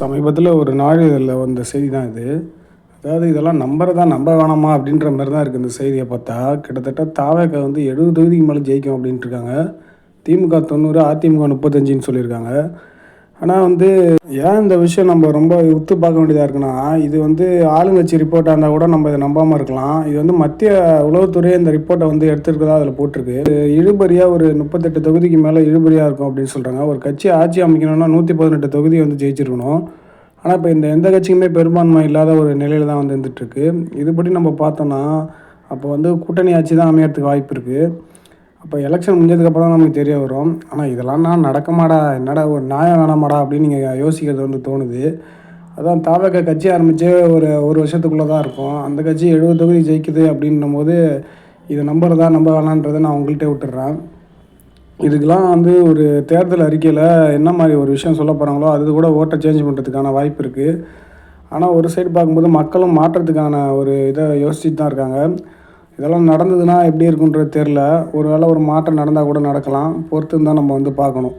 சமீபத்தில ஒரு நாளிதழில வந்த செய்தி தான் இது. அதாவது இதெல்லாம் நம்புறதா நம்ப வேணாமா அப்படின்ற மாரி தான் இருக்கு இந்த செய்திய பார்த்தா. கிட்டத்தட்ட தாவேகா வந்து 70 தொகுதிக்கு மேல ஜெயிக்கும் அப்படின்ட்டுருக்காங்க. திமுக 90, அதிமுக 35ன்னு சொல்லியிருக்காங்க. ஆனா வந்து ஏன் இந்த விஷயம் நம்ம ரொம்ப உத்து பார்க்க வேண்டியதா இருக்குன்னா, இது வந்து ஆளுங்கட்சி ரிப்போர்ட்டா இருந்தா கூட நம்ம இத நம்பாம இருக்கலாம். இது வந்து மத்திய உளவுத்துறையே இந்த ரிப்போர்ட்ட வந்து எடுத்திருக்கிறதா அதில போட்டிருக்கு. இழுபறியா ஒரு 38 தொகுதிக்கு மேல இழுபறியா இருக்கும் அப்படின்னு சொல்றாங்க. ஒரு கட்சி ஆட்சி அமைக்கணும்னா 118 தொகுதி வந்து ஜெயிச்சிருக்கணும். ஆனா, இப்ப இந்த எந்த கட்சிக்குமே பெரும்பான்மை இல்லாத ஒரு நிலையில தான் வந்து இருந்துட்டுருக்கு. இதுபடி நம்ம பார்த்தோம்னா, அப்போ வந்து கூட்டணி ஆட்சி தான் அமையறதுக்கு வாய்ப்பு இருக்கு. அப்போ எலெக்ஷன் முடிஞ்சதுக்கப்புறம் தான் நமக்கு தெரிய வரும். ஆனா, இதெல்லாம் நடக்குமாடா? என்னடா ஒரு நியாயம் வேணாமாடா? அப்படின்னு நீங்க யோசிக்கிறது வந்து தோணுது. அதான் தாவேகா கட்சி ஆரம்பிச்சே ஒரு 1 வருஷத்துக்குள்ள தான் இருக்கும். அந்த கட்சி 70 தொகுதி ஜெயிக்குது அப்படின்னும்போது, இத நம்புறதா நம்ப வேணான்றத நான் உங்கள்ட்டயே விட்டுர்றேன். இதுக்கெல்லாம் வந்து ஒரு தேர்தல் அறிக்கையில என்ன மாரி ஒரு விஷயம் சொல்ல போறாங்களோ, அது கூட ஓட்ட சேஞ்ச் பண்ணுறதுக்கான வாய்ப்பு இருக்கு. ஆனா, ஒரு சைடு பார்க்கும்போது மக்களும் மாற்றத்துக்கான ஒரு இத யோசிச்சுட்டு தான் இருக்காங்க. இதெல்லாம் நடந்ததுன்னா எப்படி இருக்குன்றது தெரியல. ஒரு வேள ஒரு மாற்றம் நடந்தா கூட நடக்கலாம். பொறுத்திருந்து தான் நம்ம வந்து பார்க்கணும்.